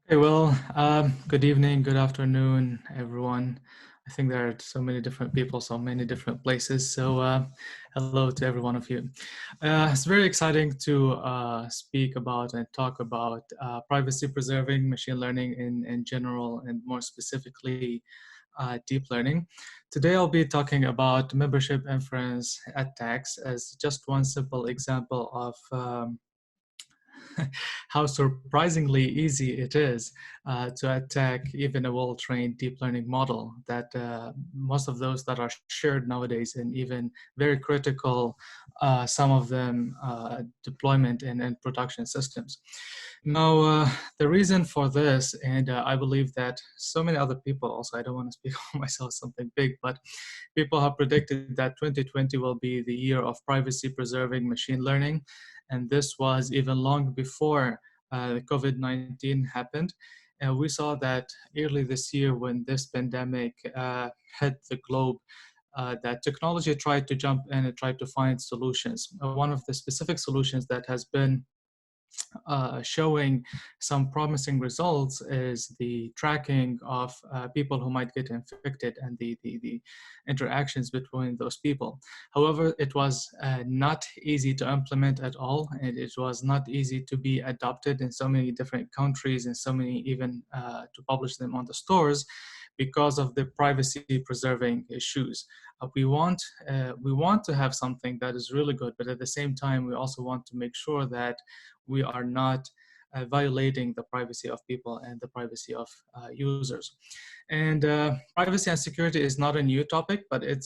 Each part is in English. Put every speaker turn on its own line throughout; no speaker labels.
Hey, well, good evening, good afternoon, everyone. I think there are so many different people, so many different places. So, hello to every one of you. It's very exciting to speak about and talk about privacy preserving machine learning in general, and more specifically, deep learning. Today, I'll be talking about membership inference attacks as just one simple example of how surprisingly easy it is to attack even a well-trained deep learning model that most of those that are shared nowadays and even very critical, some of them deployment and production systems. Now, the reason for this, and I believe that so many other people also, I don't want to speak for myself something big, but people have predicted that 2020 will be the year of privacy preserving machine learning. And this was even long before COVID-19 happened. And we saw that early this year when this pandemic hit the globe, that technology tried to jump in and tried to find solutions. One of the specific solutions that has been showing some promising results is the tracking of people who might get infected and the interactions between those people. However, it was not easy to implement at all, and it was not easy to be adopted in so many different countries and so many even to publish them on the stores because of the privacy preserving issues. We want to have something that is really good, but at the same time, we also want to make sure that we are not violating the privacy of people and the privacy of users. And privacy and security is not a new topic, but it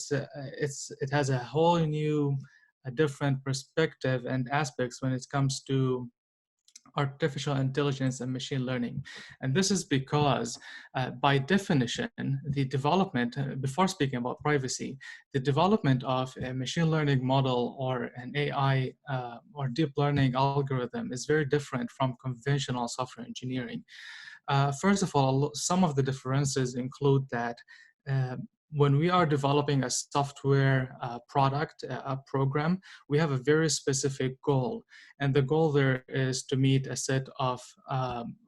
has a whole new, a different perspective and aspects when it comes to artificial intelligence and machine learning. And this is because by definition, the development, before speaking about privacy, the development of a machine learning model or an AI or deep learning algorithm is very different from conventional software engineering. First of all, some of the differences include that when we are developing a software product, a program, we have a very specific goal. And the goal there is to meet a set of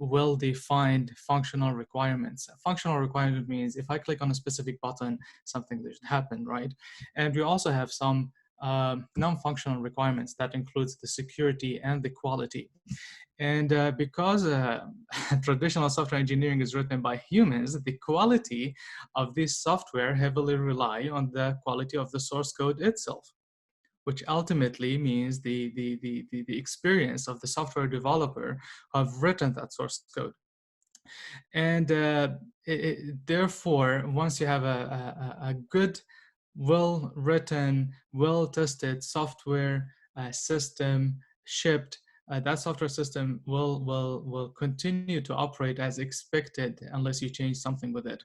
well-defined functional requirements. A functional requirement means if I click on a specific button, something should happen, right? And we also have some non-functional requirements that includes the security and the quality. And because traditional software engineering is written by humans, the quality of this software heavily rely on the quality of the source code itself, which ultimately means the experience of the software developer who have written that source code. And therefore, once you have a good, well-written, well-tested software system shipped, that software system will continue to operate as expected unless you change something with it.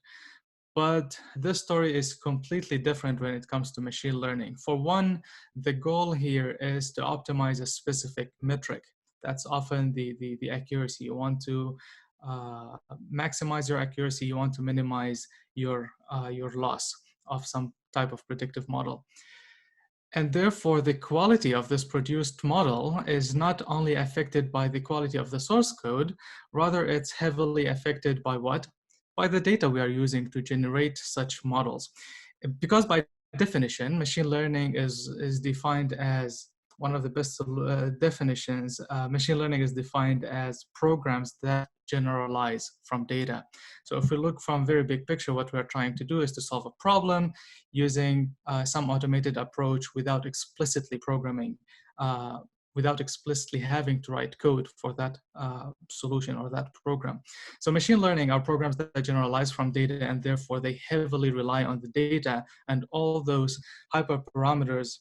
But this story is completely different when it comes to machine learning. For one, the goal here is to optimize a specific metric. That's often the accuracy. You want to maximize your accuracy. You want to minimize your loss of some type of predictive model. And therefore, the quality of this produced model is not only affected by the quality of the source code, rather it's heavily affected by what? By the data we are using to generate such models. Because by definition, machine learning is defined as one of the best definitions. Machine learning is defined as programs that generalize from data. So if we look from very big picture, what we're trying to do is to solve a problem using some automated approach without explicitly programming, without explicitly having to write code for that solution or that program. So machine learning are programs that generalize from data, and therefore they heavily rely on the data and all those hyperparameters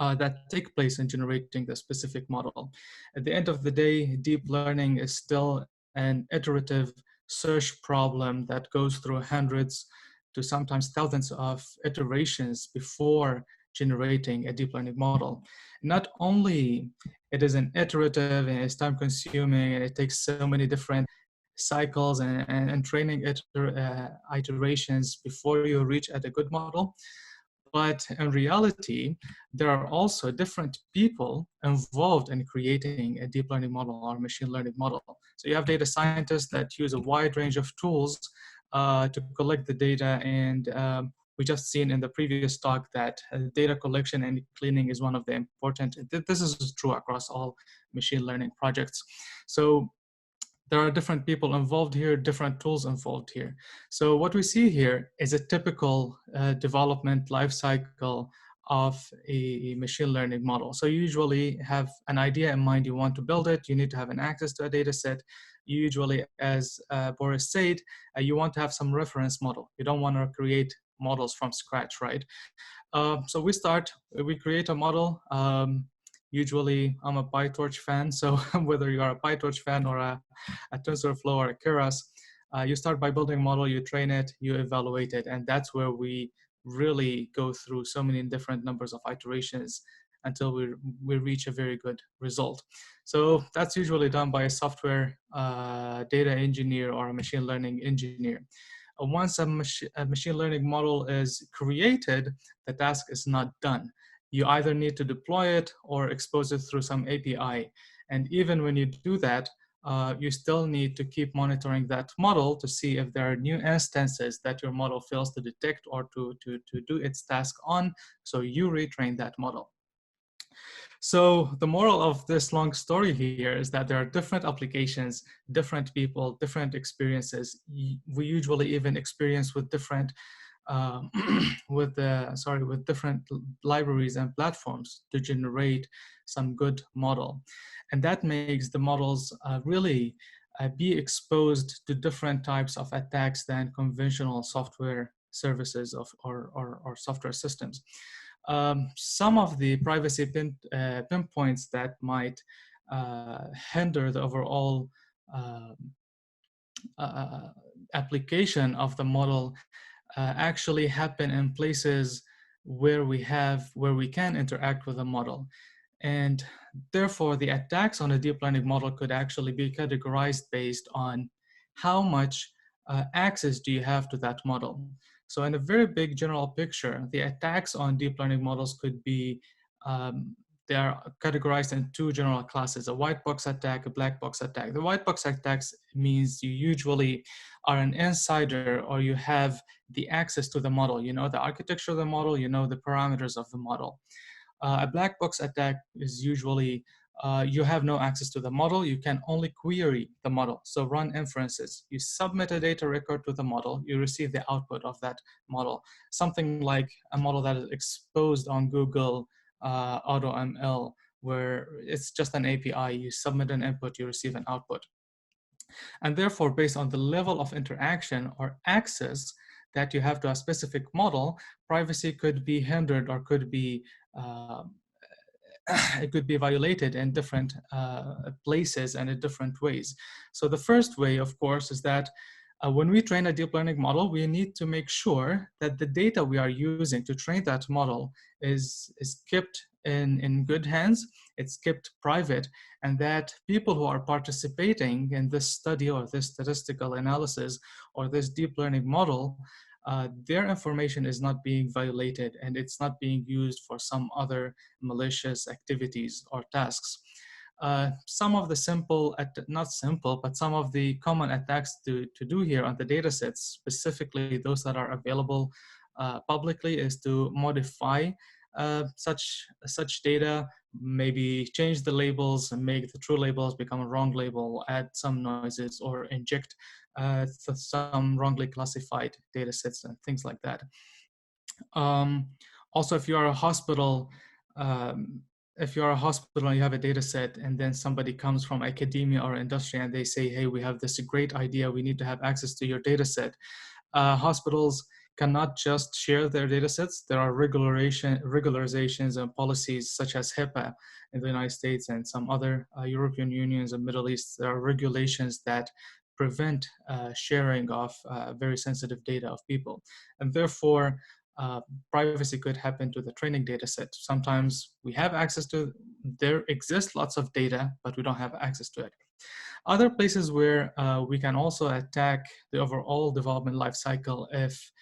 that take place in generating the specific model. At the end of the day, deep learning is still an iterative search problem that goes through hundreds to sometimes thousands of iterations before generating a deep learning model. Not only it is an iterative and it's time consuming and it takes so many different cycles and training iterations before you reach at a good model, But in reality, there are also different people involved in creating a deep learning model or machine learning model. So you have data scientists that use a wide range of tools to collect the data, and we just seen in the previous talk that data collection and cleaning is one of the important, this is true across all machine learning projects. So there are different people involved here, different tools involved here. So what we see here is a typical development life cycle of a machine learning model. So you usually have an idea in mind, you want to build it, you need to have an access to a data set. You usually, as Boris said, you want to have some reference model. You don't want to create models from scratch, right? So we create a model. Usually I'm a PyTorch fan, so whether you are a PyTorch fan or a TensorFlow or a Keras, you start by building a model, you train it, you evaluate it, and that's where we really go through so many different numbers of iterations until we reach a very good result. So that's usually done by a software data engineer or a machine learning engineer. Once a machine learning model is created, the task is not done. You either need to deploy it or expose it through some API. And even when you do that, you still need to keep monitoring that model to see if there are new instances that your model fails to detect or to do its task on, so you retrain that model. So the moral of this long story here is that there are different applications, different people, different experiences. We usually even experience with different with different libraries and platforms to generate some good model. And that makes the models really be exposed to different types of attacks than conventional software services or software systems. Some of the privacy pinpoints that might hinder the overall application of the model actually happen in places where we can interact with the model. And therefore, the attacks on a deep learning model could actually be categorized based on how much access do you have to that model. So in a very big general picture, the attacks on deep learning models could be, they are categorized in two general classes, a white box attack, a black box attack. The white box attacks means you usually are an insider or you have the access to the model. You know the architecture of the model, you know the parameters of the model. A black box attack is usually you have no access to the model, you can only query the model. So run inferences. You submit a data record to the model, you receive the output of that model. Something like a model that is exposed on Google AutoML, where it's just an API, you submit an input, you receive an output. And therefore, based on the level of interaction or access that you have to a specific model, privacy could be hindered or could be it could be violated in different places and in different ways. So the first way, of course, is that when we train a deep learning model, we need to make sure that the data we are using to train that model is kept in good hands, it's kept private, and that people who are participating in this study or this statistical analysis or this deep learning model, their information is not being violated and it's not being used for some other malicious activities or tasks. Some of the not simple, but some of the common attacks to do here on the data sets, specifically those that are available publicly, is to modify such data, maybe change the labels and make the true labels become a wrong label, add some noises, or inject some wrongly classified data sets and things like that. Also, if you are a hospital, and you have a data set and then somebody comes from academia or industry and they say, hey, we have this great idea, we need to have access to your data set. Hospitals cannot just share their data sets. There are regularizations and policies such as HIPAA in the United States and some other European unions and Middle East. There are regulations that prevent sharing of very sensitive data of people. And therefore, privacy could happen to the training data set. Sometimes we have access to, there exists lots of data, but we don't have access to it. Other places where we can also attack the overall development life cycle if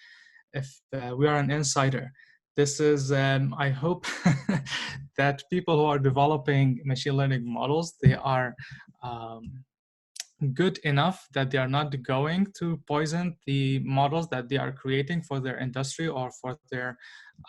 we are an insider. This is, I hope that people who are developing machine learning models, they are good enough that they are not going to poison the models that they are creating for their industry or for their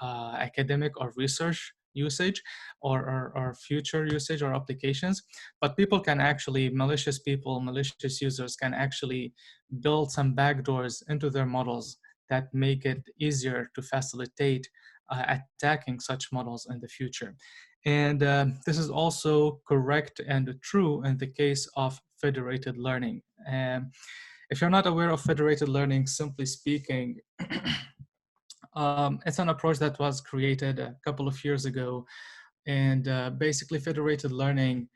academic or research usage or future usage or applications. But people can actually, malicious people, malicious users can actually build some backdoors into their models that make it easier to facilitate attacking such models in the future. And this is also correct and true in the case of federated learning. If you're not aware of federated learning, simply speaking, it's an approach that was created a couple of years ago. And basically federated learning,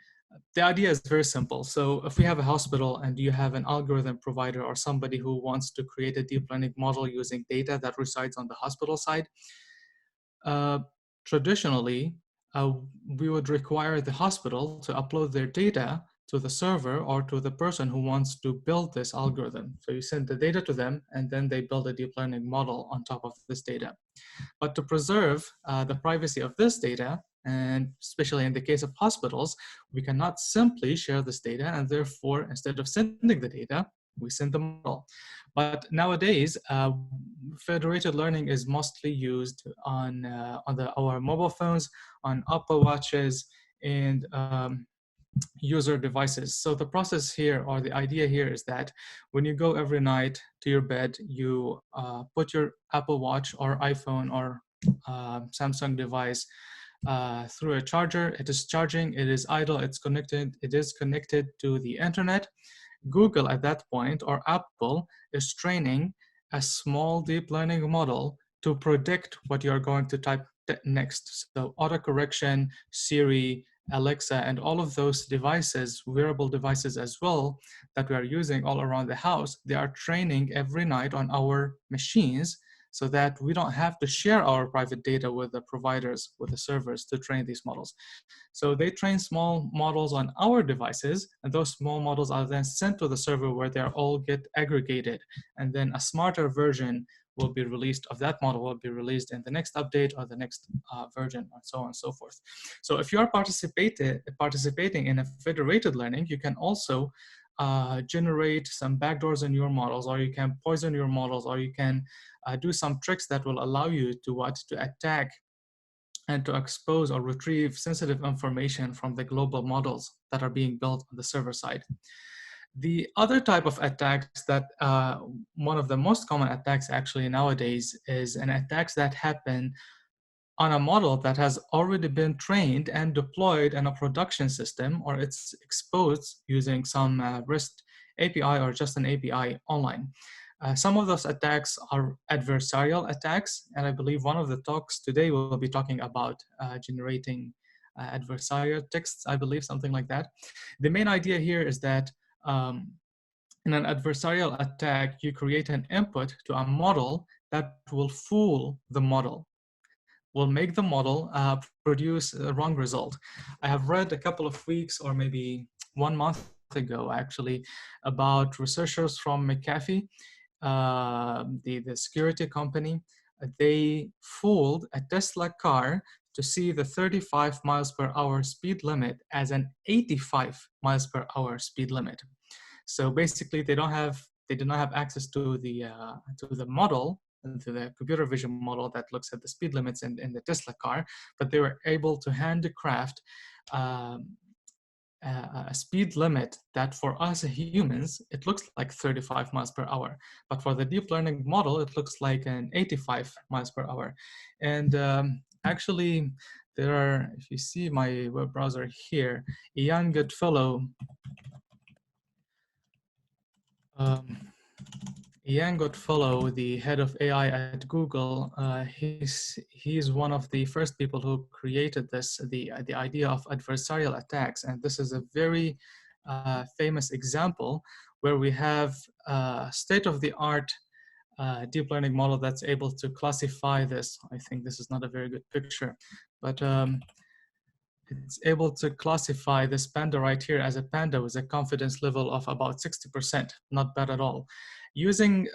the idea is very simple. So if we have a hospital and you have an algorithm provider or somebody who wants to create a deep learning model using data that resides on the hospital side, uh, traditionally, we would require the hospital to upload their data to the server or to the person who wants to build this algorithm. So you send the data to them and then they build a deep learning model on top of this data. But to preserve the privacy of this data, and especially in the case of hospitals, we cannot simply share this data, and therefore, instead of sending the data, we send the model. But nowadays, federated learning is mostly used on our mobile phones, on Apple Watches, and user devices. So the process here, or the idea here, is that when you go every night to your bed, you put your Apple Watch or iPhone or Samsung device through a charger. It is charging, it is idle, it's connected, it is connected to the internet. Google at that point, or Apple, is training a small deep learning model to predict what you're going to type next. So autocorrection, Siri, Alexa, and all of those devices, wearable devices as well, that we are using all around the house, they are training every night on our machines so that we don't have to share our private data with the providers, with the servers to train these models. So they train small models on our devices, and those small models are then sent to the server where they all get aggregated. And then a smarter version will be released of that model, will be released in the next update or the next version, and so on and so forth. So if you are participating in a federated learning, you can also generate some backdoors in your models, or you can poison your models, or you can do some tricks that will allow you to attack and to expose or retrieve sensitive information from the global models that are being built on the server side. The other type of attacks that one of the most common attacks actually nowadays is an attacks that happen on a model that has already been trained and deployed in a production system, or it's exposed using some REST API or just an API online. Some of those attacks are adversarial attacks, and I believe one of the talks today will be talking about generating adversarial texts, I believe, something like that. The main idea here is that in an adversarial attack, you create an input to a model that will fool the model, will make the model produce a wrong result. I have read a couple of weeks or maybe 1 month ago, actually, about researchers from McAfee, the security company. They fooled a Tesla car to see the 35 miles per hour speed limit as an 85 miles per hour speed limit. So basically, they do not have access to the model, to the computer vision model that looks at the speed limits in the Tesla car, but they were able to handcraft a speed limit that for us humans, it looks like 35 miles per hour. But for the deep learning model, it looks like an 85 miles per hour. And actually, there are, if you see my web browser here, a young good fellow, Ian Goodfellow, the head of AI at Google, he's one of the first people who created the idea of adversarial attacks. And this is a very famous example where we have a state-of-the-art deep learning model that's able to classify this. I think this is not a very good picture, but it's able to classify this panda right here as a panda with a confidence level of about 60%, not bad at all. Using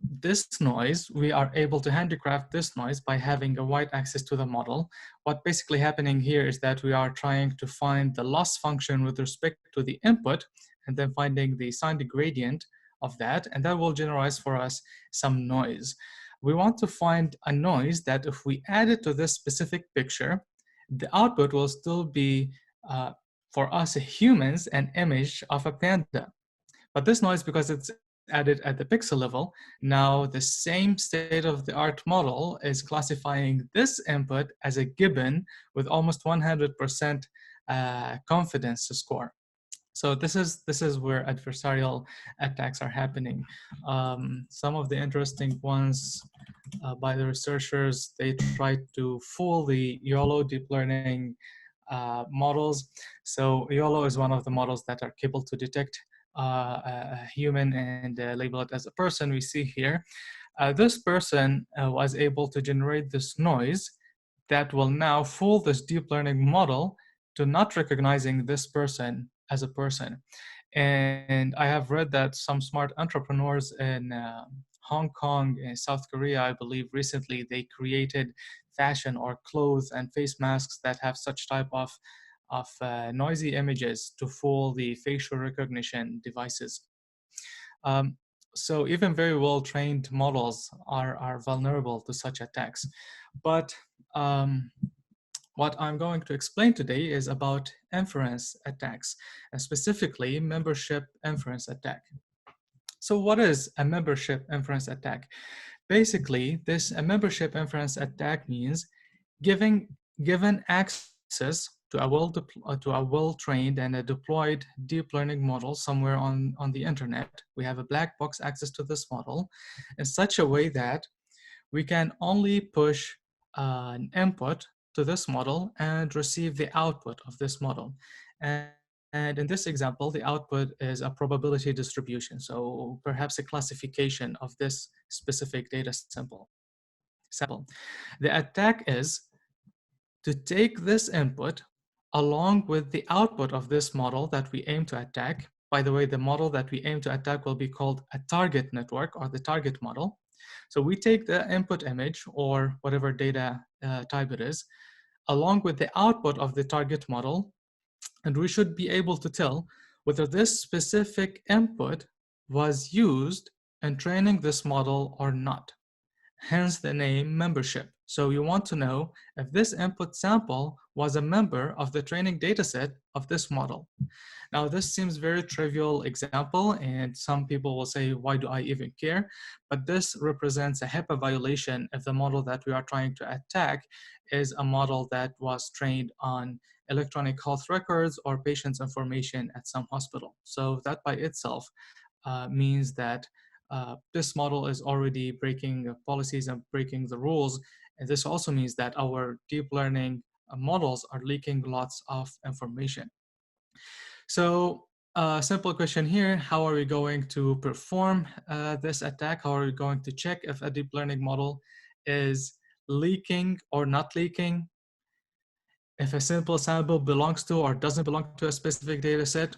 this noise, we are able to handicraft this noise by having a wide access to the model. What basically happening here is that we are trying to find the loss function with respect to the input, and then finding the signed gradient of that, and that will generate for us some noise. We want to find a noise that if we add it to this specific picture, the output will still be, for us humans, an image of a panda. But this noise, because it's added at the pixel level, now the same state-of-the-art model is classifying this input as a gibbon with almost 100% confidence score. So this is where adversarial attacks are happening. Some of the interesting ones by the researchers, they tried to fool the YOLO deep learning models. So YOLO is one of the models that are capable to detect a human and label it as a person we see here. This person was able to generate this noise that will now fool this deep learning model to not recognizing this person as a person. And I have read that some smart entrepreneurs in Hong Kong and South Korea, I believe recently, they created fashion or clothes and face masks that have such type of noisy images to fool the facial recognition devices. So even very well-trained models are vulnerable to such attacks. But what I'm going to explain today is about inference attacks, and specifically membership inference attack. So what is a membership inference attack? Basically, a membership inference attack means given access to a well-trained and a deployed deep learning model somewhere on the internet. We have a black box access to this model in such a way that we can only push an input to this model and receive the output of this model. And in this example, the output is a probability distribution. So perhaps a classification of this specific data sample. The attack is to take this input along with the output of this model that we aim to attack. By the way, the model that we aim to attack will be called a target network or the target model. So we take the input image or whatever data type it is, along with the output of the target model, and we should be able to tell whether this specific input was used in training this model or not. Hence the name membership. So you want to know if this input sample was a member of the training dataset of this model. Now this seems very trivial example, and some people will say, why do I even care? But this represents a HIPAA violation if the model that we are trying to attack is a model that was trained on electronic health records or patient's information at some hospital. So that by itself means that this model is already breaking policies and breaking the rules. And this also means that our deep learning models are leaking lots of information. So simple question here, how are we going to perform this attack? How are we going to check if a deep learning model is leaking or not leaking? If a simple sample belongs to or doesn't belong to a specific data set?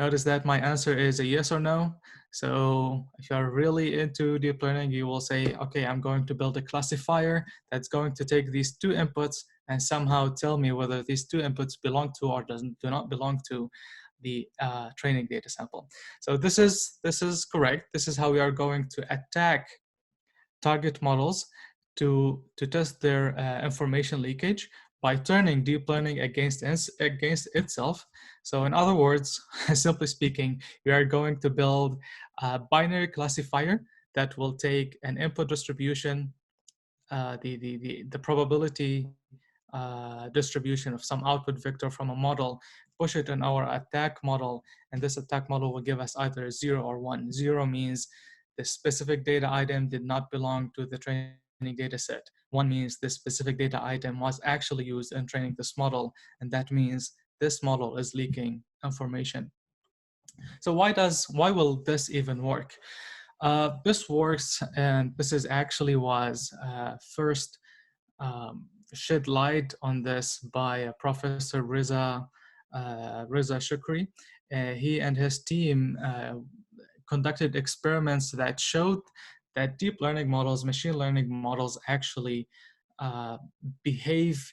Notice that my answer is a yes or no. So if you're really into deep learning, you will say, okay, I'm going to build a classifier that's going to take these two inputs and somehow tell me whether these two inputs belong to or do not belong to the training data sample. So this is correct. This is how we are going to attack target models to test their information leakage by turning deep learning against itself. So in other words, simply speaking, we are going to build a binary classifier that will take an input distribution, the probability distribution of some output vector from a model, push it in our attack model, and this attack model will give us either 0 or 1. 0 means the specific data item did not belong to the training data set. 1 means this specific data item was actually used in training this model, and that means this model is leaking information. So why will this even work? This works, and this is actually was first shed light on this by Professor Reza Shukri. He and his team conducted experiments that showed that deep learning models, machine learning models actually behave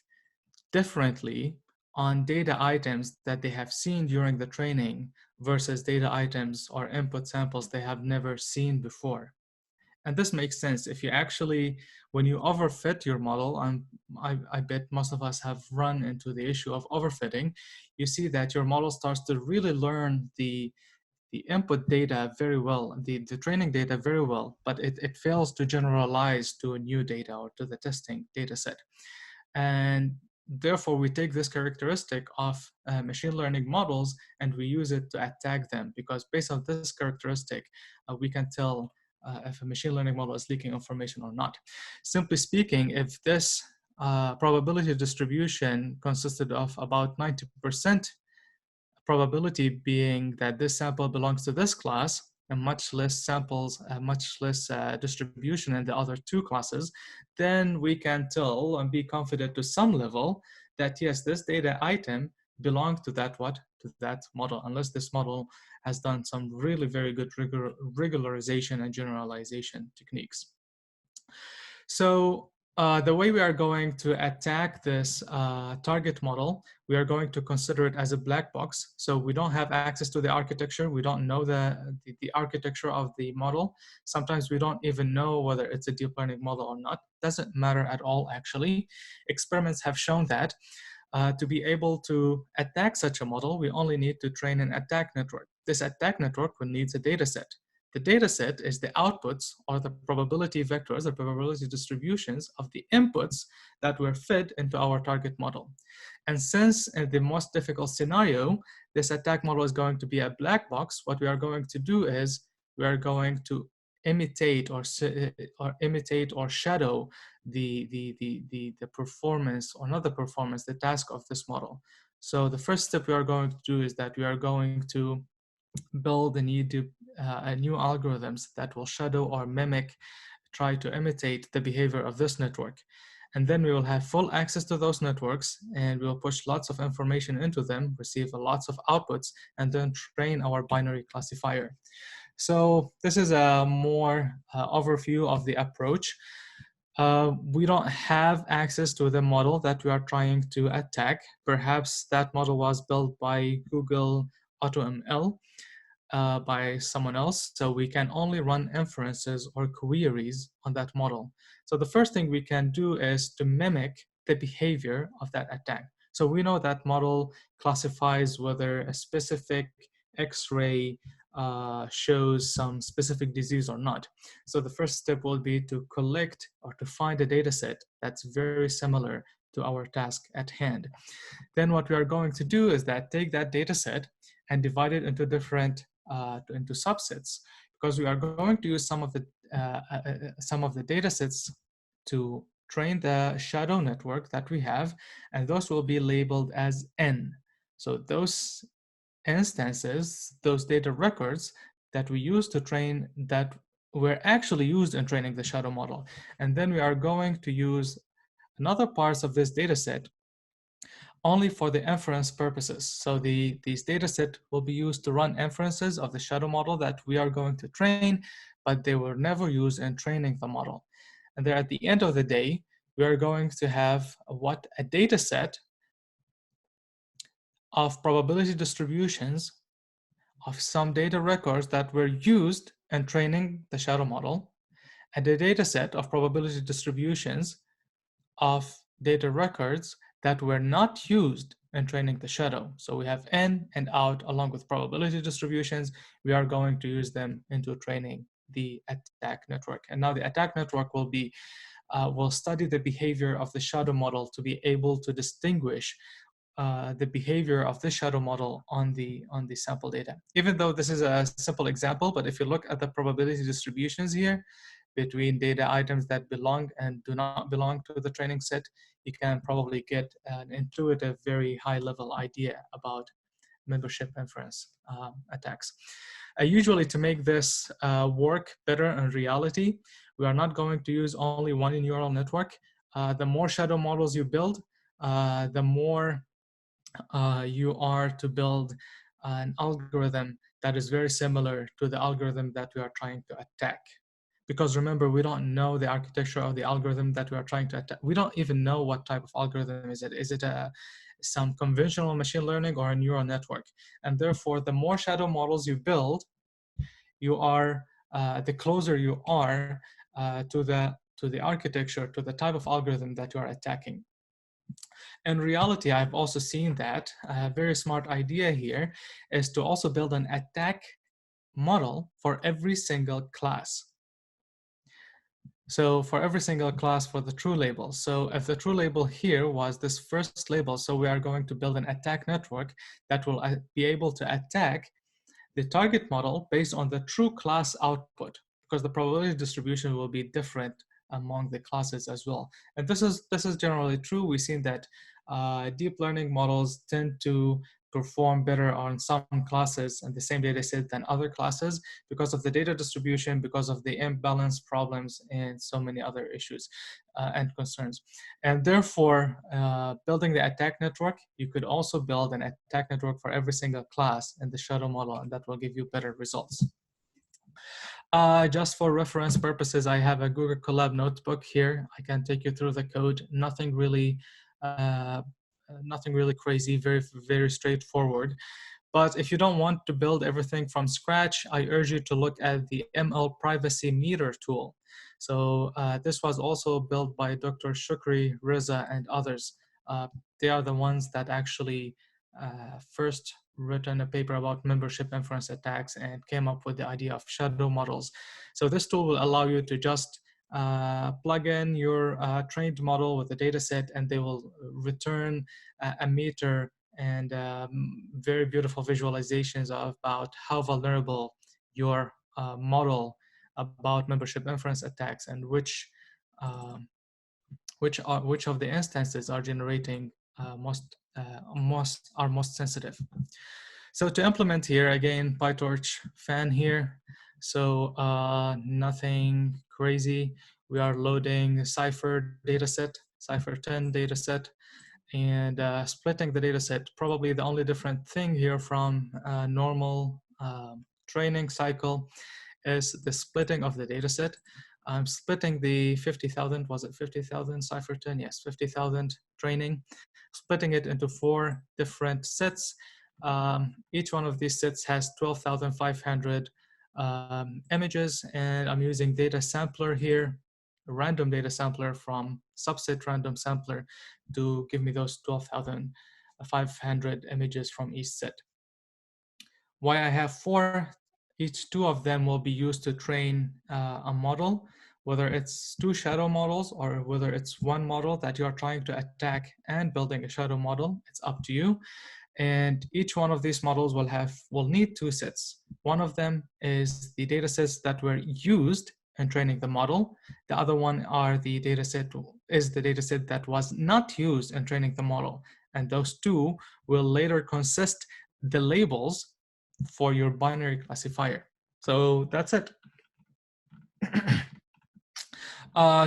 differently on data items that they have seen during the training versus data items or input samples they have never seen before. And this makes sense. If you actually, when you overfit your model, and I bet most of us have run into the issue of overfitting, you see that your model starts to really learn the input data very well, the training data very well, but it fails to generalize to a new data or to the testing data set. And therefore, we take this characteristic of machine learning models and we use it to attack them, because based on this characteristic, we can tell if a machine learning model is leaking information or not. Simply speaking, if this probability distribution consisted of about 90% probability being that this sample belongs to this class, and much less samples, much less distribution in the other two classes, then we can tell and be confident to some level that yes, this data item belongs to that what? To that model, unless this model has done some really very good regularization and generalization techniques. So the way we are going to attack this target model, we are going to consider it as a black box. So we don't have access to the architecture. We don't know the architecture of the model. Sometimes we don't even know whether it's a deep learning model or not. Doesn't matter at all, actually. Experiments have shown that to be able to attack such a model, we only need to train an attack network. This attack network needs a data set. The data set is the outputs or the probability vectors or probability distributions of the inputs that were fed into our target model. And since in the most difficult scenario, this attack model is going to be a black box, what we are going to do is we are going to imitate or shadow the performance, or not the performance, the task of this model. So the first step we are going to do is that we are going to build a new algorithms that will shadow or mimic, try to imitate the behavior of this network. And then we will have full access to those networks, and we'll push lots of information into them, receive lots of outputs, and then train our binary classifier. So this is a more overview of the approach. We don't have access to the model that we are trying to attack. Perhaps that model was built by Google AutoML, by someone else. So we can only run inferences or queries on that model. So the first thing we can do is to mimic the behavior of that attack. So we know that model classifies whether a specific X-ray shows some specific disease or not. So the first step will be to collect or to find a data set that's very similar to our task at hand. Then what we are going to do is that take that data set and divide it into different into subsets, because we are going to use some of the data sets to train the shadow network that we have, and those will be labeled as N. So those instances, those data records that we use to train, that were actually used in training the shadow model. And then we are going to use another parts of this data set only for the inference purposes. So these data set will be used to run inferences of the shadow model that we are going to train, but they were never used in training the model. And then at the end of the day, we are going to have a data set of probability distributions of some data records that were used in training the shadow model, and a data set of probability distributions of data records that were not used in training the shadow. So we have in and out along with probability distributions. We are going to use them into training the attack network. And now the attack network will study the behavior of the shadow model to be able to distinguish the behavior of this shadow model on the sample data. Even though this is a simple example, but if you look at the probability distributions here between data items that belong and do not belong to the training set, you can probably get an intuitive, very high level idea about membership inference attacks. Usually to make this work better in reality, we are not going to use only one neural network. The more shadow models you build, the more you are to build an algorithm that is very similar to the algorithm that we are trying to attack. because remember, we don't know the architecture of the algorithm that we are trying to attack. We don't even know what type of algorithm is it. Is it some conventional machine learning or a neural network? And therefore, the more shadow models you build, you are the closer you are to the architecture, to the type of algorithm that you are attacking. In reality, I've also seen that a very smart idea here is to also build an attack model for every single class. So for every single class for the true label. So if the true label here was this first label, so we are going to build an attack network that will be able to attack the target model based on the true class output, because the probability distribution will be different among the classes as well. And this is generally true. We've seen that deep learning models tend to perform better on some classes and the same data set than other classes because of the data distribution, because of the imbalance problems, and so many other issues and concerns. And therefore, building the attack network, you could also build an attack network for every single class in the shadow model, and that will give you better results. Just for reference purposes, I have a Google Colab notebook here. I can take you through the code. Nothing really crazy, very straightforward. But if you don't want to build everything from scratch, I urge you to look at the ML Privacy Meter tool. So this was also built by Dr. Shukri, Reza, and others. They are the ones that actually first written a paper about membership inference attacks and came up with the idea of shadow models. So this tool will allow you to just plug in your trained model with a data set, and they will return a meter and very beautiful visualizations about how vulnerable your model about membership inference attacks and which of the instances are generating most sensitive. So to implement here, again, PyTorch fan here. So nothing crazy. We are loading Cypher dataset, Cypher 10 dataset, and splitting the dataset. Probably the only different thing here from normal training cycle is the splitting of the dataset. I'm splitting the 50,000, was it 50,000 Cypher 10? Yes, 50,000 training, splitting it into 4 different sets. Each one of these sets has 12,500 images, and I'm using data sampler here, a random data sampler from subset random sampler to give me those 12,500 images from each set. Why I have 4, each 2 of them will be used to train a model, whether it's 2 shadow models or whether it's 1 model that you are trying to attack and building a shadow model, it's up to you. And each one of these models will need 2 sets. One of them is the data sets that were used in training the model. The other one are the data set that was not used in training the model. And those 2 will later consist the labels for your binary classifier. So that's it.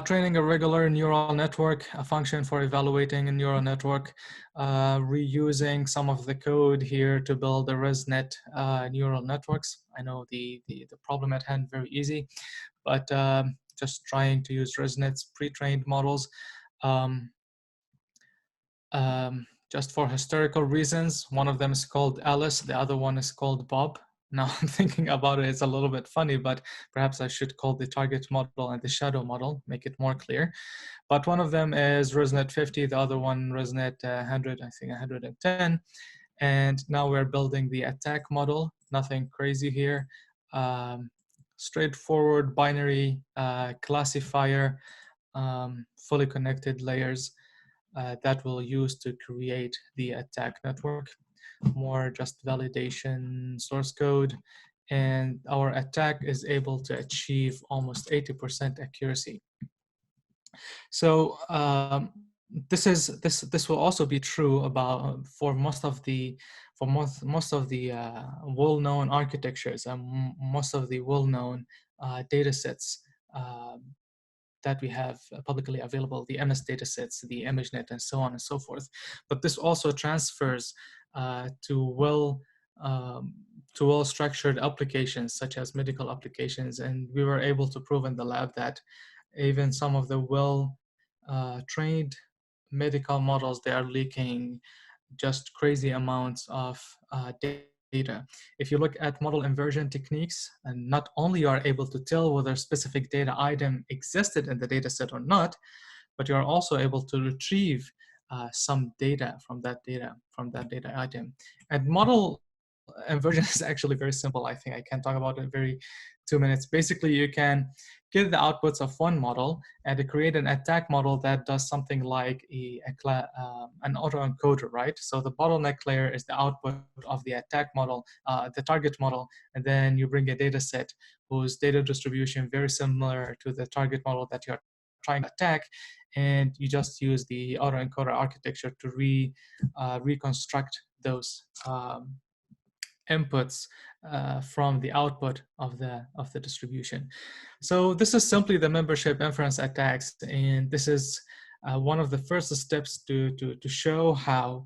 Training a regular neural network, a function for evaluating a neural network, reusing some of the code here to build the ResNet neural networks. I know the problem at hand very easy, but just trying to use ResNet's pre-trained models. Just for historical reasons, one of them is called Alice, the other one is called Bob. Now I'm thinking about it, it's a little bit funny, but perhaps I should call the target model and the shadow model, make it more clear. But one of them is ResNet 50, the other one ResNet 100, I think 110. And now we're building the attack model, nothing crazy here. Straightforward binary classifier, fully connected layers. That we'll use to create the attack network. More just validation source code, and our attack is able to achieve almost 80% accuracy. So this will also be true about for most of the well-known architectures and most of the well-known data sets that we have publicly available, the MS datasets, the ImageNet, and so on and so forth. But this also transfers to um, to well-structured applications such as medical applications. And we were able to prove in the lab that even some of the well trained medical models, they are leaking just crazy amounts of data. If you look at model inversion techniques, and not only you are able to tell whether a specific data item existed in the data set or not, but you are also able to retrieve some data from that data item. And model inversion is actually very simple. I think I can talk about it in very 2 minutes. Basically, you can get the outputs of one model and to create an attack model that does something like an autoencoder, right? So the bottleneck layer is the output of the attack model, the target model, and then you bring a data set whose data distribution very similar to the target model that you're trying to attack, and you just use the autoencoder architecture to reconstruct those inputs from the output of the distribution. So this is simply the membership inference attacks, and this is one of the first steps to show how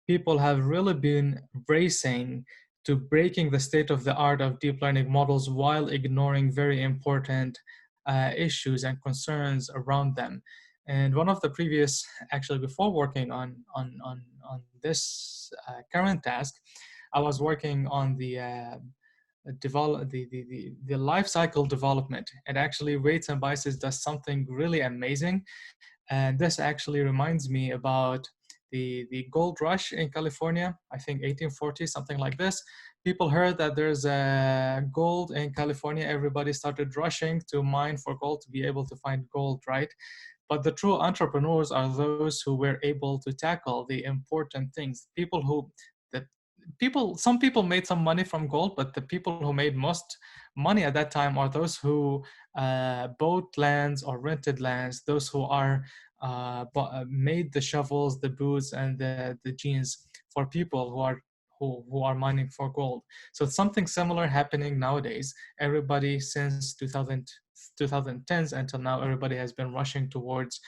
people have really been racing to breaking the state of the art of deep learning models while ignoring very important issues and concerns around them. And one of the previous, actually before working on this current task, I was working on the life cycle development, and actually weights and biases does something really amazing. And this actually reminds me about the gold rush in California, I think 1840, something like this. People heard that there's gold in California. Everybody started rushing to mine for gold to be able to find gold, right? But the true entrepreneurs are those who were able to tackle the important things. The some people made some money from gold, but the people who made most money at that time are those who bought lands or rented lands, those who are made the shovels, the boots, and the jeans for people who are mining for gold. So it's something similar happening nowadays. Everybody since 2010s until now, everybody has been rushing towards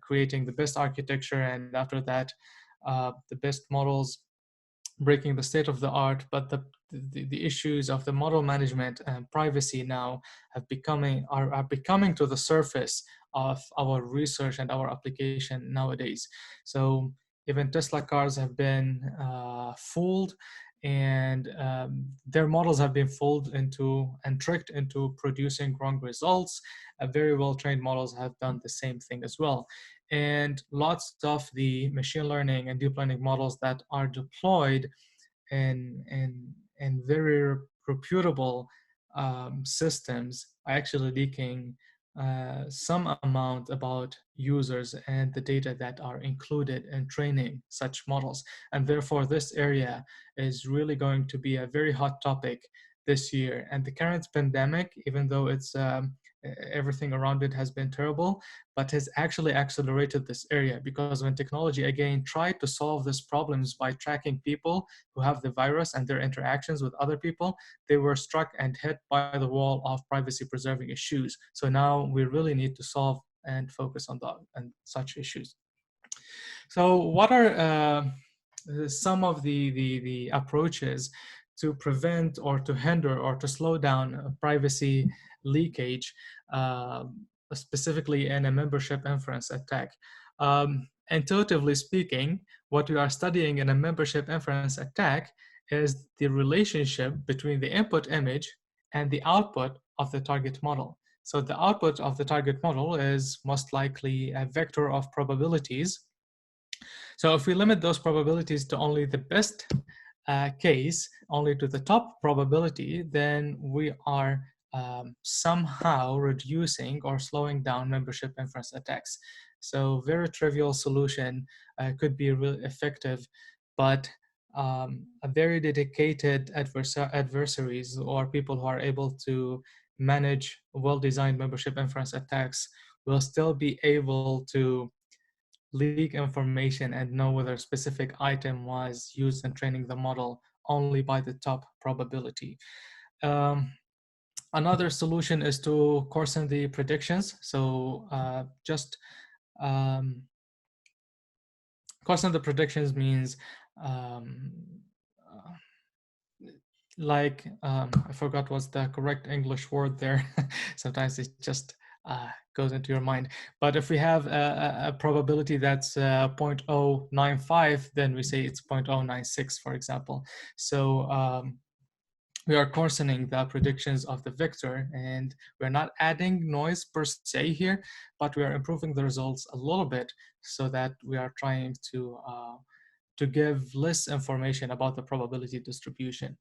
creating the best architecture, and after that, the best models, breaking the state of the art. But the issues of the model management and privacy now are becoming to the surface of our research and our application nowadays. So even Tesla cars have been fooled, and their models have been fooled into and tricked into producing wrong results. Very well trained models have done the same thing as well. And lots of the machine learning and deep learning models that are deployed in very reputable systems are actually leaking some amount about users and the data that are included in training such models. And therefore, this area is really going to be a very hot topic this year. And the current pandemic, even though it's everything around it has been terrible, but has actually accelerated this area, because when technology again tried to solve these problems by tracking people who have the virus and their interactions with other people, they were struck and hit by the wall of privacy preserving issues. So now we really need to solve and focus on such issues. So what are some of the approaches to prevent or to hinder or to slow down privacy leakage, uh, specifically in a membership inference attack? Intuitively speaking, what we are studying in a membership inference attack is the relationship between the input image and the output of the target model. So the output of the target model is most likely a vector of probabilities. So if we limit those probabilities to only the best case, only to the top probability, then we are somehow reducing or slowing down membership inference attacks. So very trivial solution could be really effective, but a very dedicated adversaries or people who are able to manage well-designed membership inference attacks will still be able to leak information and know whether a specific item was used in training the model only by the top probability. Another solution is to coarsen the predictions. So just coarsen the predictions means um, like, I forgot what's the correct English word there. Sometimes it just goes into your mind. But if we have a probability that's 0.095, then we say it's 0.096, for example. So we are coarsening the predictions of the vector, and we're not adding noise per se here, but we are improving the results a little bit so that we are trying to give less information about the probability distribution.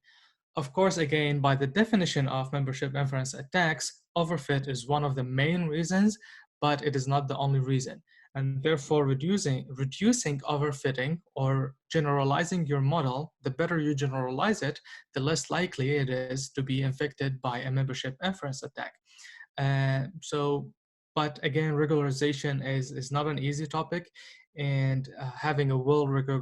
Of course, again, by the definition of membership inference attacks, overfit is one of the main reasons, but it is not the only reason. And therefore, reducing overfitting or generalizing your model, the better you generalize it, the less likely it is to be infected by a membership inference attack. But again, regularization is not an easy topic, and having a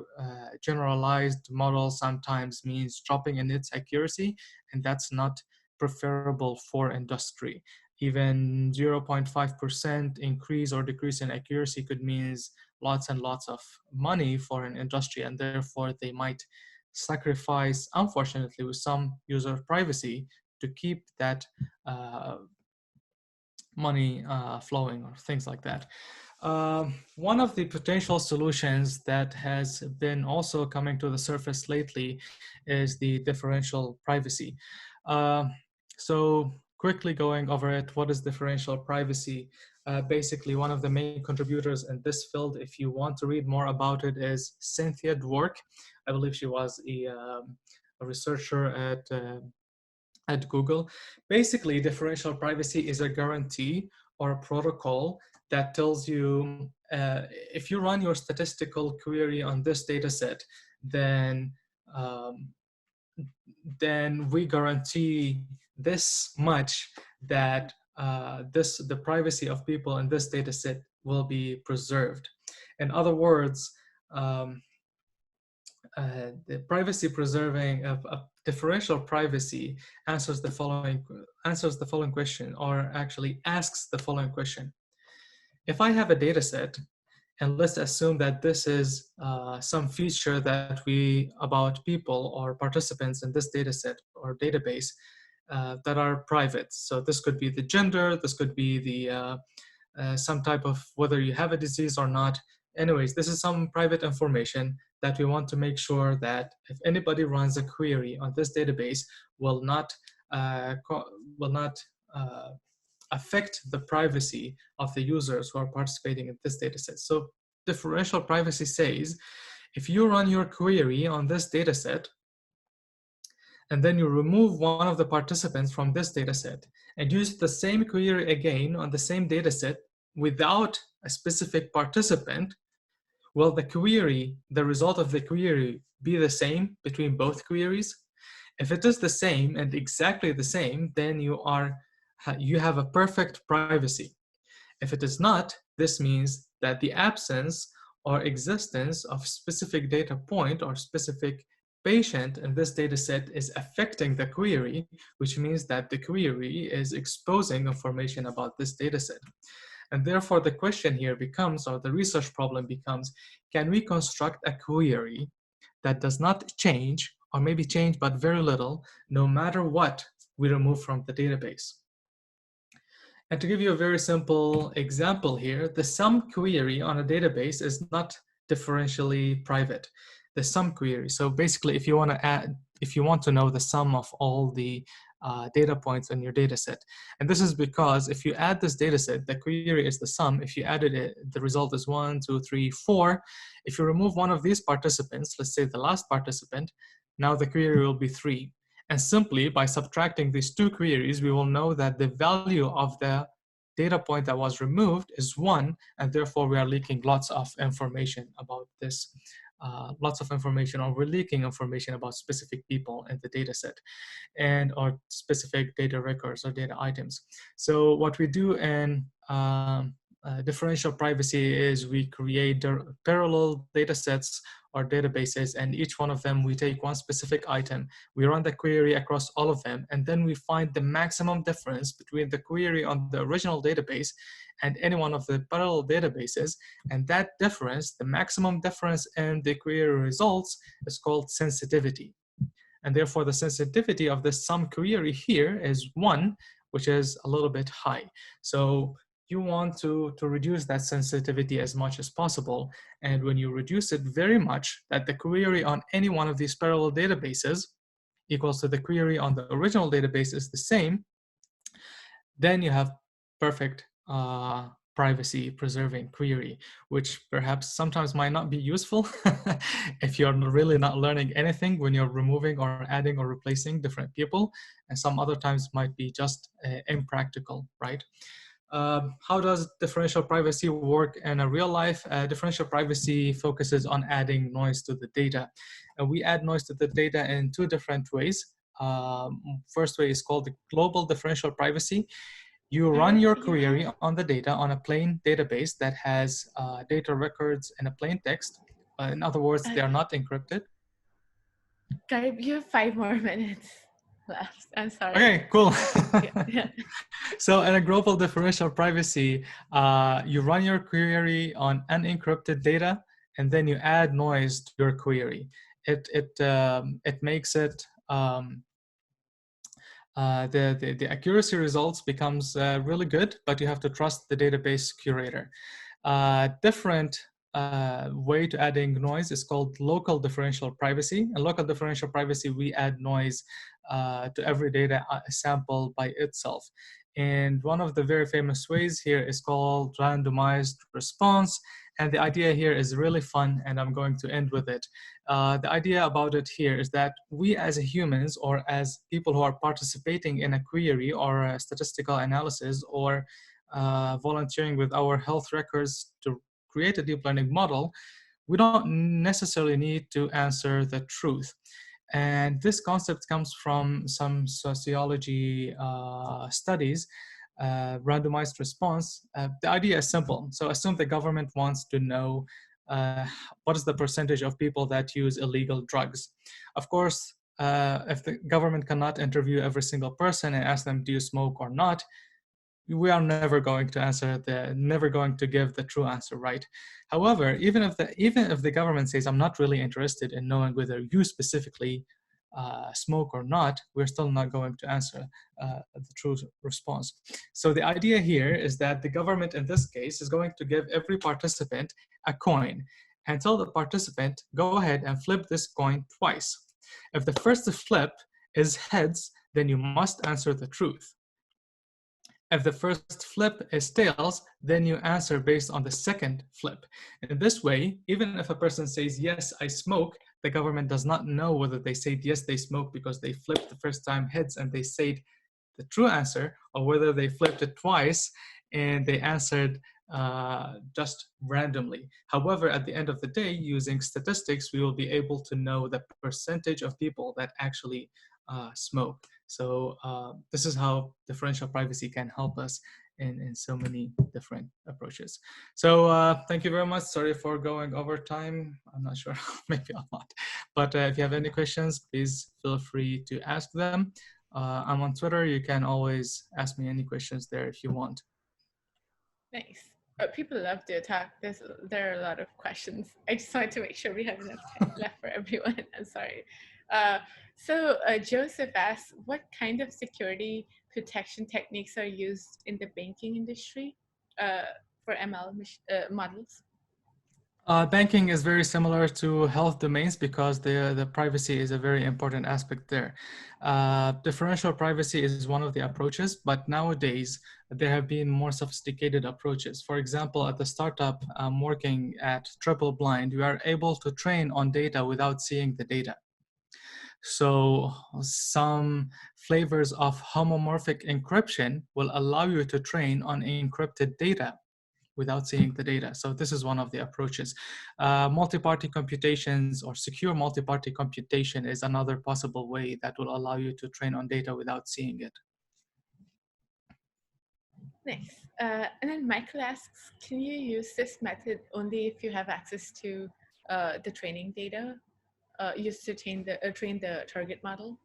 generalized model sometimes means dropping in its accuracy, and that's not preferable for industry. Even 0.5% increase or decrease in accuracy could mean lots and lots of money for an industry, and therefore they might sacrifice, unfortunately, with some user privacy to keep that money flowing or things like that. One of the potential solutions that has been also coming to the surface lately is the differential privacy. So quickly going over it, what is differential privacy? Basically, one of the main contributors in this field, if you want to read more about it, is Cynthia Dwork. I believe she was a researcher at Google. Basically, differential privacy is a guarantee or a protocol that tells you if you run your statistical query on this data set, then we guarantee this much that the privacy of people in this data set will be preserved. In other words, the privacy preserving of differential privacy answers the following question, or actually asks the following question. If I have a data set, and let's assume that this is some feature that about people or participants in this data set or database that are private. So this could be the gender, this could be the some type of whether you have a disease or not. Anyways, this is some private information that we want to make sure that if anybody runs a query on this database will not affect the privacy of the users who are participating in this dataset. So differential privacy says, if you run your query on this dataset, and then you remove one of the participants from this dataset and use the same query again on the same dataset without a specific participant, will the result of the query be the same between both queries? If it is the same and exactly the same, then you have a perfect privacy. If it is not, this means that the absence or existence of specific data point or specific patient in this data set is affecting the query, which means that the query is exposing information about this data set. And therefore the question here becomes, or the research problem becomes, can we construct a query that does not change, or maybe change but very little, no matter what we remove from the database? And to give you a very simple example here, the sum query on a database is not differentially private. The sum query. So basically, if you want to know the sum of all the data points in your data set, and this is because if you add this data set, the query is the sum. If you added it, the result is 1, 2, 3, 4. If you remove one of these participants, let's say the last participant, now the query will be 3. And simply by subtracting these two queries, we will know that the value of the data point that was removed is 1, and therefore we are leaking lots of information about this, or we're leaking information about specific people in the data set or specific data records or data items. So what we do in differential privacy is we create parallel data sets or databases, and each one of them we take one specific item, we run the query across all of them, and then we find the maximum difference between the query on the original database and any one of the parallel databases. And that difference, the maximum difference in the query results, is called sensitivity. And therefore, the sensitivity of this sum query here is 1, which is a little bit high. So you want to reduce that sensitivity as much as possible. And when you reduce it very much, that the query on any one of these parallel databases equals to the query on the original database is the same, then you have perfect privacy preserving query, which perhaps sometimes might not be useful if you're really not learning anything when you're removing or adding or replacing different people, and some other times might be just impractical, right? How does differential privacy work in a real life? Differential privacy focuses on adding noise to the data. We add noise to the data in 2 different ways. First way is called the global differential privacy. You run your query on the data on a plain database that has data records in a plain text. In other words, they are not encrypted.
Gharib, you have 5 more minutes left. I'm sorry.
Okay, cool.
Yeah.
So in a global differential privacy, you run your query on unencrypted data, and then you add noise to your query. It makes it the accuracy results becomes really good, but you have to trust the database curator. Different way to adding noise is called local differential privacy. In local differential privacy, we add noise to every data sample by itself. And one of the very famous ways here is called randomized response. And the idea here is really fun, and I'm going to end with it. The idea about it here is that we as humans, or as people who are participating in a query or a statistical analysis, or volunteering with our health records to create a deep learning model, we don't necessarily need to answer the truth. And this concept comes from some sociology studies. Randomized response. The idea is simple. So assume the government wants to know what is the percentage of people that use illegal drugs. Of course, if the government cannot interview every single person and ask them, do you smoke or not, we are never going to give the true answer, right? However, even if the government says, I'm not really interested in knowing whether you specifically smoke or not, we're still not going to answer the true response. So the idea here is that the government in this case is going to give every participant a coin and tell the participant, go ahead and flip this coin twice. If the first flip is heads, then you must answer the truth. If the first flip is tails, then you answer based on the second flip. In this way, even if a person says, yes, I smoke, the government does not know whether they said, yes, they smoke because they flipped the first time heads and they said the true answer, or whether they flipped it twice and they answered just randomly. However, at the end of the day, using statistics, we will be able to know the percentage of people that actually smoke. So this is how differential privacy can help us in so many different approaches. So thank you very much. Sorry for going over time. I'm not sure, maybe a lot. But if you have any questions, please feel free to ask them. I'm on Twitter. You can always ask me any questions there if you want.
Nice. People love to talk. There are a lot of questions. I just wanted to make sure we have enough time left for everyone. I'm sorry. So Joseph asks, what kind of security protection techniques are used in the banking industry for ML models?
Banking is very similar to health domains because the privacy is a very important aspect there. Differential privacy is one of the approaches, but nowadays there have been more sophisticated approaches. For example, at the startup I'm working at Triple Blind, we are able to train on data without seeing the data. So some flavors of homomorphic encryption will allow you to train on encrypted data without seeing the data. So this is one of the approaches. Multi-party computations or secure multi-party computation is another possible way that will allow you to train on data without seeing it.
Nice. And then Michael asks, can you use this method only if you have access to the training data used to train the target model?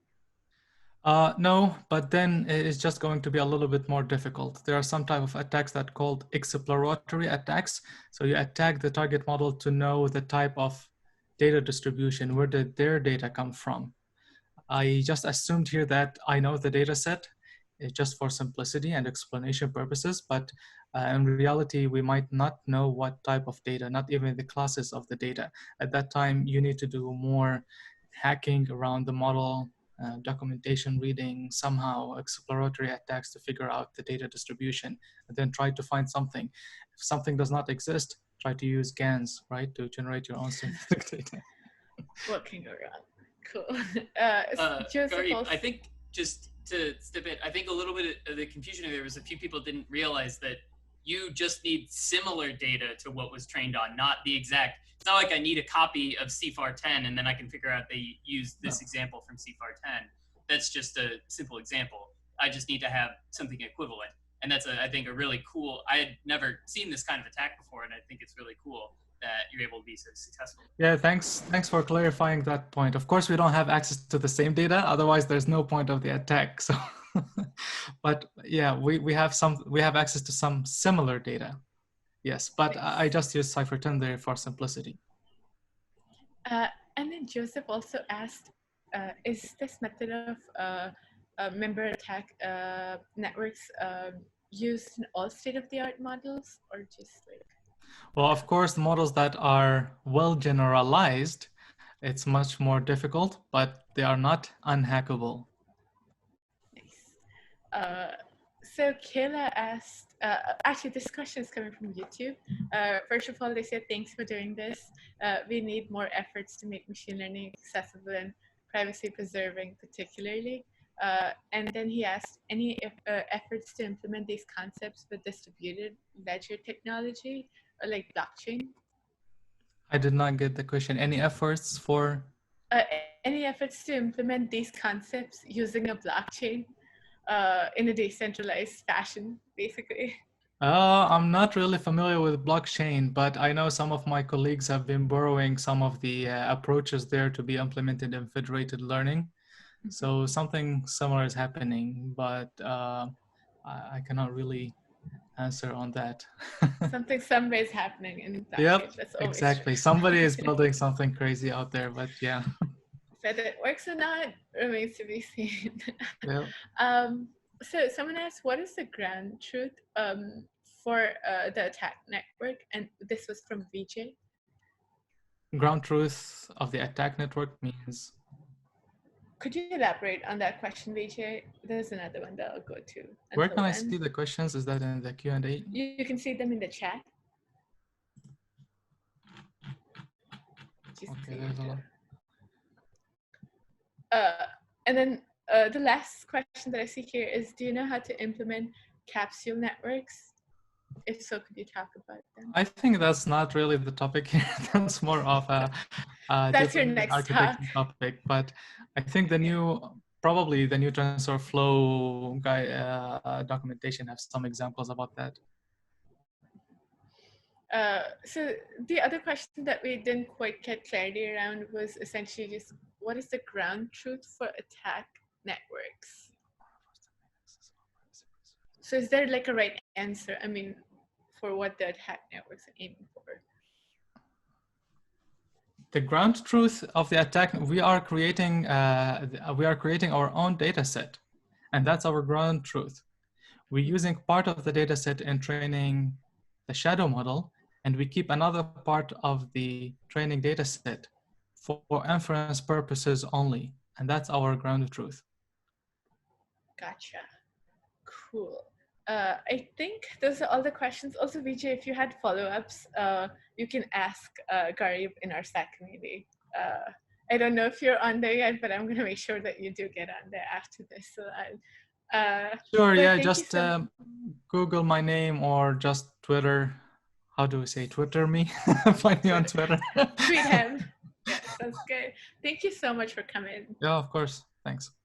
No, but then it's just going to be a little bit more difficult. There are some type of attacks that are called exploratory attacks. So you attack the target model to know the type of data distribution, where did their data come from? I just assumed here that I know the data set just for simplicity and explanation purposes, but in reality, we might not know what type of data, not even the classes of the data. At that time, you need to do more hacking around the model, documentation reading, somehow exploratory attacks to figure out the data distribution, and then try to find something. If something does not exist, try to use GANs, right, to generate your own synthetic data.
What can go wrong? Cool. Joseph
Gharib,
also.
I think just to step in, I think a little bit of the confusion there was a few people didn't realize that you just need similar data to what was trained on, not the exact. It's not like I need a copy of CFAR 10 and then I can figure out they use this example from CFAR 10. That's just a simple example. I just need to have something equivalent. And that's, I think, a really cool, I had never seen this kind of attack before, and I think it's really cool that you're able to be so successful.
Yeah, thanks for clarifying that point. Of course, we don't have access to the same data, otherwise there's no point of the attack. So, but yeah, we have access to some similar data. Yes, but I just use Cypher10 there for simplicity.
And then Joseph also asked, is this method of member attack networks used in all state-of-the-art models, or just like?
Well, of course, the models that are well generalized, it's much more difficult, but they are not unhackable.
Nice. So Kayla asked, actually this question is coming from YouTube. First of all, they said, thanks for doing this. We need more efforts to make machine learning accessible and privacy preserving particularly. And then he asked, any efforts to implement these concepts with distributed ledger technology or like blockchain?
I did not get the question. Any efforts for?
Any efforts to implement these concepts using a blockchain in a decentralized fashion, basically?
I'm not really familiar with blockchain, but I know some of my colleagues have been borrowing some of the approaches there to be implemented in federated learning. So something similar is happening, but I cannot really answer on that.
Something somewhere is happening in blockchain.
Yep,
That's always
exactly.
true.
Somebody is building something crazy out there, but yeah.
Whether it works or not remains to be seen.
Yeah.
So someone asked, what is the ground truth for the attack network? And this was from VJ.
Ground truth of the attack network means?
Could you elaborate on that question, VJ? There's another one that I'll go to.
Where can I see the questions? Is that in the Q&A?
You can see them in the chat.
Okay, there's a lot.
And then the last question that I see here is, do you know how to implement capsule networks? If so, could you talk about them?
I think that's not really the topic here. That's more of a
that's your next
topic. But I think probably the new TensorFlow documentation has some examples about that.
So the other question that we didn't quite get clarity around was essentially just, what is the ground truth for attack networks? So is there like a right answer? I mean, for what the attack networks are aiming for?
The ground truth of the attack, we are creating our own data set, and that's our ground truth. We're using part of the data set in training the shadow model, and we keep another part of the training data set for inference purposes only, and that's our ground truth.
Gotcha. Cool. I think those are all the questions. Also, Vijay, if you had follow-ups, you can ask Gharib in our Slack community. I don't know if you're on there yet, but I'm going to make sure that you do get on there after this. So
sure, yeah, just Google my name or just Twitter. How do we say Twitter me? Find me on Twitter.
Tweet him. Yeah, sounds good. Thank you so much for coming.
Yeah, of course. Thanks.